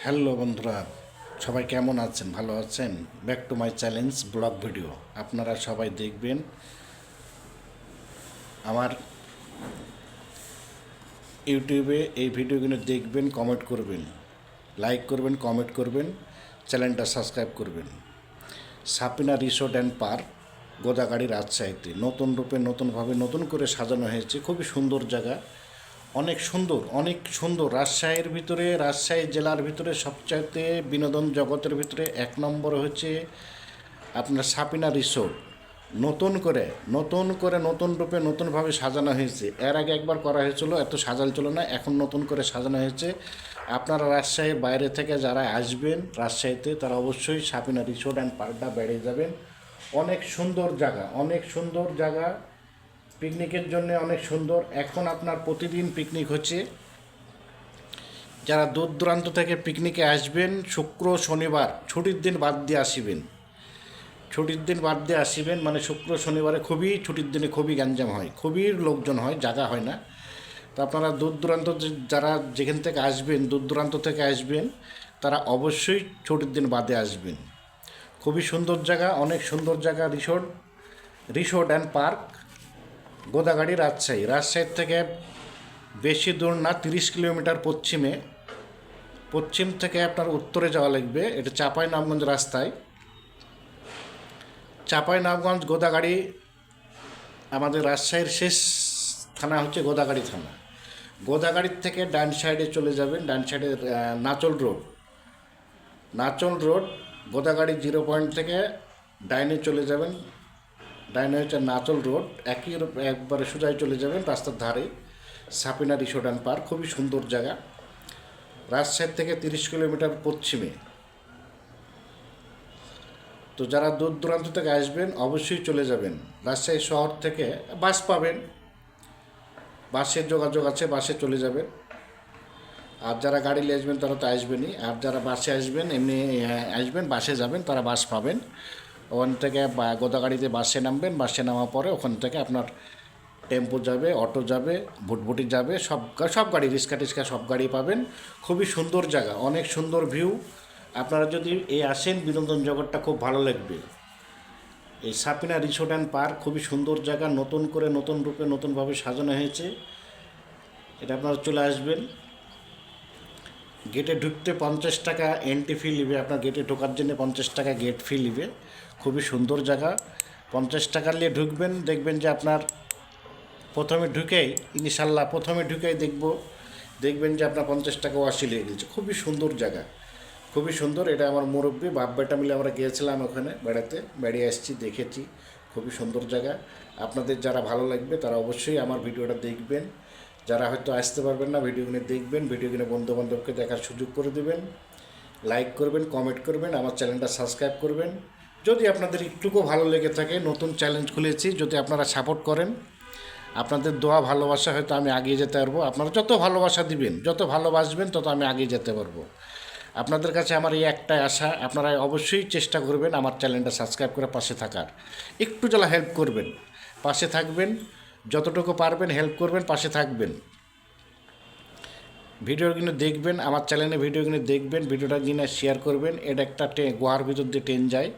Hello বন্ধুরা, সবাই কেমন আছেন? ভালো আছেন? Back to my challenge blog video আপনারা সবাই দেখবেন। আমার ইউটিউবে এই ভিডিওগুলো দেখবেন, কমেন্ট করবেন, লাইক করবেন, কমেন্ট করবেন, চ্যানেলটা সাবস্ক্রাইব করবেন। Sapina resort and park, Godagari, রাজশাহীতে নতুন রূপে নতুনভাবে নতুন করে সাজানো হয়েছে। খুবই সুন্দর জায়গা, অনেক সুন্দর, অনেক সুন্দর। রাজশাহীর ভিতরে, রাজশাহী জেলার ভিতরে সবচাইতে বিনোদন জগতের ভিতরে এক নম্বর হচ্ছে আপনার সাপিনা রিসোর্ট। নতুন রূপে নতুনভাবে সাজানো হয়েছে। এর আগে একবার করা হয়েছিল, এত সাজাল ছিল না, এখন নতুন করে সাজানো হয়েছে। আপনারা রাজশাহীর বাইরে থেকে যারা আসবেন রাজশাহীতে, তারা অবশ্যই সাপিনা রিসোর্ট অ্যান্ড পার্কটা বেড়ে যাবেন। অনেক সুন্দর জায়গা, অনেক সুন্দর জায়গা, পিকনিকের জন্য অনেক সুন্দর। এখন আপনার প্রতিদিন পিকনিক হচ্ছে। যারা দূর দূরান্ত থেকে পিকনিকে আসবেন, শুক্র শনিবার ছুটির দিন বাদ দিয়ে আসিবেন। ছুটির দিন বাদ দিয়ে আসিবেন মানে শুক্র শনিবারে খুবই, ছুটির দিনে খুবই গ্যাঞ্জাম হয়, খুবই লোকজন হয়, জায়গা হয় না। তো আপনারা দূর দূরান্ত যারা যেখান থেকে আসবেন, দূর দূরান্ত থেকে আসবেন, তারা অবশ্যই ছুটির দিন বাদে আসবেন। খুবই সুন্দর জায়গা, অনেক সুন্দর জায়গা। রিসোর্ট অ্যান্ড পার্ক, গোদাগাড়ি, রাজশাহীর থেকে বেশি দূর না, 30 কিলোমিটার পশ্চিম থেকে আপনার উত্তরে যাওয়া লাগবে। এটা চাঁপাইনবাবগঞ্জ রাস্তায়। চাঁপাইনবাবগঞ্জ গোদাগাড়ি, আমাদের রাজশাহীর শেষ থানা হচ্ছে গোদাগাড়ি থানা। গোদাগাড়ির থেকে ডান সাইডে চলে যাবেন, ডান সাইডে নাচল রোড, গোদাগাড়ি 0 পয়েন্ট থেকে ডাইনে চলে যাবেন। ডাইনে হচ্ছে নাচল রোড, একবারে সোজাই চলে যাবেন রাস্তার ধারে। সাপিনা রিসোর্ট অ্যান্ড পার্ক, খুবই সুন্দর জায়গা। রাজশাহী থেকে 30 কিলোমিটার পশ্চিমে। তো যারা দূর দূরান্ত থেকে আসবেন অবশ্যই চলে যাবেন। রাজশাহী শহর থেকে বাস পাবেন, বাসের যোগাযোগ আছে, বাসে চলে যাবেন। আর যারা গাড়ি নিয়ে আসবেন তারা তো আসবেনই, আর যারা বাসে আসবেন, এমনি আসবেন বাসে যাবেন, তারা বাস পাবেন। ওখান থেকে গোদাগাড়িতে বাসে নামবেন, বাসে নামার পরে ওখান থেকে আপনার টেম্পো যাবে, অটো যাবে, ভুটভুটি যাবে, সব গাড়ি, রিক্সা টিক্সা সব গাড়ি পাবেন। খুবই সুন্দর জায়গা, অনেক সুন্দর ভিউ। আপনারা যদি আসেন, বিনোদন জগৎটা খুব ভালো লাগবে। এই সাপিনা রিসোর্ট অ্যান্ড পার্ক খুবই সুন্দর জায়গা, নতুন করে নতুন রূপে নতুনভাবে সাজানো হয়েছে। এটা আপনারা চলে আসবেন। গেটে ঢুকতে 50 টাকা এন্ট্রি ফি নেবে, আপনার গেটে ঢোকার জন্য 50 টাকা গেট ফি নেবে। খুবই সুন্দর জায়গা। 50 টাকা নিয়ে ঢুকবেন, দেখবেন যে আপনার প্রথমে ঢুকেই দেখবেন যে আপনার 50 টাকা ওয়াশি লেগে গেছে। খুবই সুন্দর জায়গা, খুবই সুন্দর। এটা আমার মুরব্বী বাপ বেটা মিলে আমরা গিয়েছিলাম ওখানে বেড়িয়ে আসছি, দেখেছি। খুবই সুন্দর জায়গা। আপনাদের যারা ভালো লাগবে তারা অবশ্যই আমার ভিডিওটা দেখবেন। যারা হয়তো আসতে পারবেন না, ভিডিওগুলো দেখবেন, ভিডিওগুলো বন্ধুবান্ধবকে দেখার সুযোগ করে দেবেন। লাইক করবেন, কমেন্ট করবেন, আমার চ্যানেলটা সাবস্ক্রাইব করবেন। যদি আপনাদের একটুকু ভালো লেগে থাকে, নতুন চ্যালেঞ্জ খুলেছি, যদি আপনারা সাপোর্ট করেন, আপনাদের দোয়া ভালোবাসা হয়তো আমি এগিয়ে যেতে পারবো। আপনারা যত ভালোবাসা দিবেন, যত ভালোবাসবেন, তত আমি এগিয়ে যেতে পারবো। আপনাদের কাছে আমার এই একটাই আশা, আপনারা অবশ্যই চেষ্টা করবেন আমার চ্যানেলটা সাবস্ক্রাইব করে পাশে থাকার। একটু যারা হেল্প করবেন, পাশে থাকবেন, যতটুকু পারবেন হেল্প করবেন, পাশে থাকবেন। ভিডিওগুলো দেখবেন, আমার চ্যানেলে ভিডিওগুলো দেখবেন, ভিডিওটা কিনে শেয়ার করবেন। এটা একটা গোয়ার ভিতর দিয়ে ট্রেন যায়,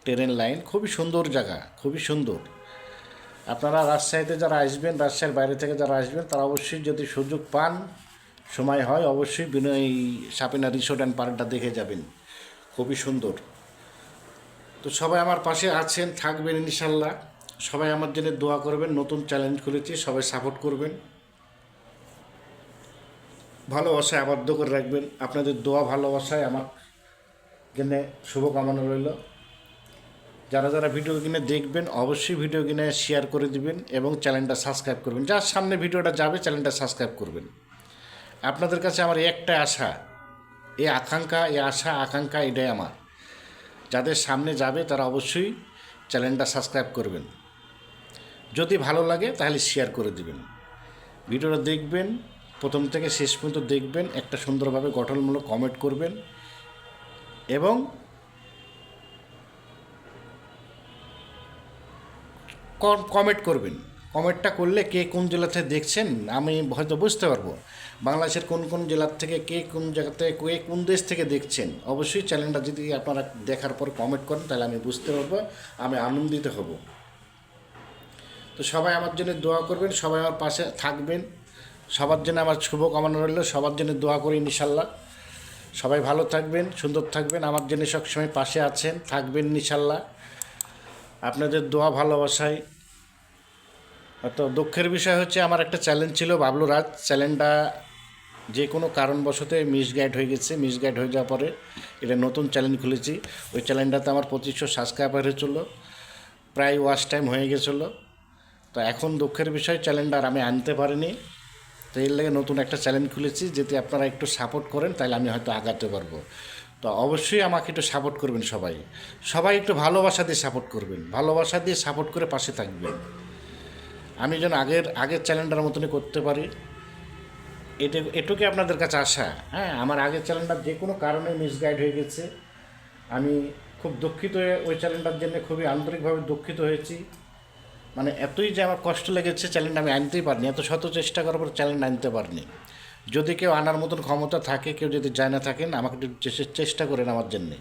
ট্রেনের লাইন। খুবই সুন্দর জায়গা, খুবই সুন্দর। আপনারা রাজশাহীতে যারা আসবেন, রাজশাহীর বাইরে থেকে যারা আসবেন, তারা অবশ্যই যদি সুযোগ পান, সময় হয়, অবশ্যই এই সাপিনা রিসোর্ট অ্যান্ড পার্কটা দেখে যাবেন। খুবই সুন্দর। তো সবাই আমার পাশে আছেন, থাকবেন ইনশাল্লাহ। সবাই আমার জন্য দোয়া করবেন। নতুন চ্যালেঞ্জ করেছি, সবাই সাপোর্ট করবেন, ভালোবাসায় আবদ্ধ করে রাখবেন। আপনাদের দোয়া ভালোবাসায় আমার জন্য শুভকামনা রইল। যারা যারা ভিডিও কিনে দেখবেন অবশ্যই ভিডিও কিনে শেয়ার করে দিবেন এবং চ্যানেলটা সাবস্ক্রাইব করবেন। যার সামনে ভিডিওটা যাবে চ্যানেলটা সাবস্ক্রাইব করবেন। আপনাদের কাছে আমার একটা আশা, এই আকাঙ্ক্ষা এটাই আমার। যাদের সামনে যাবে তারা অবশ্যই চ্যানেলটা সাবস্ক্রাইব করবেন। যদি ভালো লাগে তাহলে শেয়ার করে দিবেন। ভিডিওটা দেখবেন, প্রথম থেকে শেষ পর্যন্ত দেখবেন, একটা সুন্দরভাবে গঠনমূলক কমেন্ট করবেন এবং কমেন্ট করবেন। কমেন্টটা করলে কে কোন জেলা থেকে দেখছেন আমি হয়তো বুঝতে পারবো। বাংলাদেশের কোন কোন জেলার থেকে কে কোন জায়গাতে কে কোন দেশ থেকে দেখছেন, অবশ্যই চ্যানেলটা যদি আপনারা দেখার পর কমেন্ট করেন তাহলে আমি বুঝতে পারবো, আমি আনন্দিত হব। তো সবাই আমার জন্য দোয়া করবেন, সবাই আমার পাশে থাকবেন, সবার জন্য আমার শুভকামনা রইল, সবার জন্য দোয়া করি ইনশাল্লাহ। সবাই ভালো থাকবেন, সুন্দর থাকবেন, আমার জন্য সবসময় পাশে আছেন, থাকবেন ইনশাল্লাহ। আপনাদের দোয়া ভালোবাসায়। তো দুঃখের বিষয় হচ্ছে আমার একটা চ্যালেঞ্জ ছিল বাবলু রাজ, চ্যানেলটা যে কোনো কারণবশত মিসগাইড হয়ে গেছে। মিসগাইড হয়ে যাওয়ার পরে এটা নতুন চ্যালেঞ্জ খুলেছি। ওই চ্যানেলটাতে আমার 2500 সাবস্ক্রাইবার হয়েছিলো, প্রায় ওয়াচ টাইম হয়ে গেছিলো। তো এখন দুঃখের বিষয় চ্যানেলটা আর আমি আনতে পারিনি। তো এর লাগে নতুন একটা চ্যালেঞ্জ খুলেছি, যদি আপনারা একটু সাপোর্ট করেন তাহলে আমি হয়তো আগাতে পারবো। তো অবশ্যই আমাকে একটু সাপোর্ট করবেন, সবাই সবাই একটু ভালোবাসা দিয়ে সাপোর্ট করবেন, ভালোবাসা দিয়ে সাপোর্ট করে পাশে থাকবেন। আমি যেন আগের চ্যানেলটার মতনই করতে পারি, এটুকুই আপনাদের কাছে আশা। হ্যাঁ, আমার আগের চ্যানেলটা যে কোনো কারণে মিসগাইড হয়ে গেছে, আমি খুব দুঃখিত হয়ে ওই চ্যানেলটার জন্য খুবই আন্তরিকভাবে দুঃখিত হয়েছি। মানে এতই যে আমার কষ্ট লেগেছে, চ্যালেঞ্জ আমি আনতেই পারিনি, এত শত চেষ্টা করার পর চ্যালেঞ্জ আনতে পারিনি। যদি কেউ আনার মতন ক্ষমতা থাকে, কেউ যদি যায় না থাকেন, আমাকে একটু চেষ্টা করেন আমার জন্যে,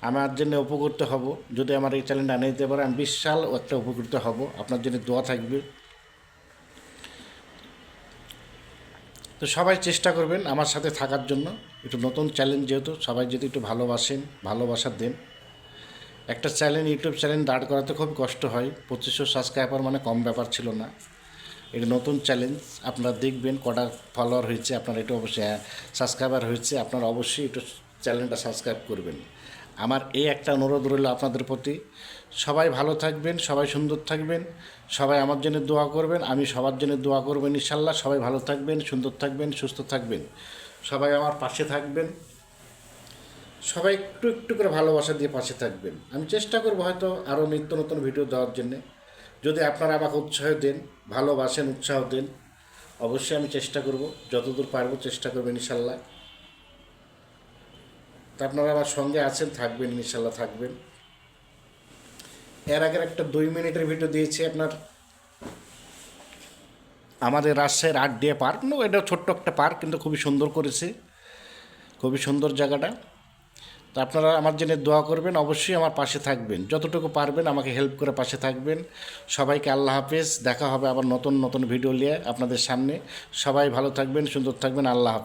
আমার জন্য উপকৃত হব। যদি আমার এই চ্যালেঞ্জ আনিয়ে দিতে পারে আমি বিশাল একটা উপকৃত হব, আপনার জন্য দোয়া থাকবে। তো সবাই চেষ্টা করবেন আমার সাথে থাকার জন্য, একটু নতুন চ্যালেঞ্জ যেহেতু, সবাই যদি একটু ভালোবাসেন, ভালোবাসা দেন। একটা চ্যানেল, ইউটিউব চ্যানেল দাঁড় করাতে খুব কষ্ট হয়, 2500 সাবস্ক্রাইবার মানে কম ব্যাপার ছিল না। এটা নতুন চ্যালেঞ্জ, আপনারা দেখবেন কটা ফলোয়ার হয়েছে, আপনারা একটু অবশ্যই সাবস্ক্রাইবার হয়েছে, আপনারা অবশ্যই একটু চ্যানেলটা সাবস্ক্রাইব করবেন। আমার এই একটা অনুরোধ রইল আপনাদের প্রতি। সবাই ভালো থাকবেন, সবাই সুন্দর থাকবেন, সবাই আমার জন্য দোয়া করবেন, আমি সবার জন্য দোয়া করবেন ইনশাল্লাহ। সবাই ভালো থাকবেন, সুন্দর থাকবেন, সুস্থ থাকবেন, সবাই আমার পাশে থাকবেন, সবাই একটু একটু করে ভালোবাসা দিয়ে পাশে থাকবেন। আমি চেষ্টা করবো হয়তো আরও নিত্য নতুন ভিডিও দেওয়ার জন্যে, যদি আপনারা আমাকে উৎসাহ দেন, ভালোবাসেন, উৎসাহ দেন, অবশ্যই আমি চেষ্টা করব, যতদূর পারবো চেষ্টা করবেন ইনশাল্লাহ। তা আপনারা আমার সঙ্গে আছেন, থাকবেন ইনশাল্লাহ, থাকবেন। এর আগের একটা 2 মিনিটের ভিডিও দিয়েছি আপনার আমাদের রাজশাহীর আটডিয়া পার্ক, এটা ছোট্ট একটা পার্ক, কিন্তু খুবই সুন্দর করেছে, খুবই সুন্দর জায়গাটা। তো আপনারা আমার জন্য দোয়া করবেন, অবশ্যই আমার পাশে থাকবেন, যতটুকু পারবেন আমাকে হেল্প করে পাশে থাকবেন। সবাইকে আল্লাহ হাফেজ, দেখা হবে আবার নতুন নতুন ভিডিও নিয়ে আপনাদের সামনে। সবাই ভালো থাকবেন, সুন্দর থাকবেন, আল্লাহ হাফেজ।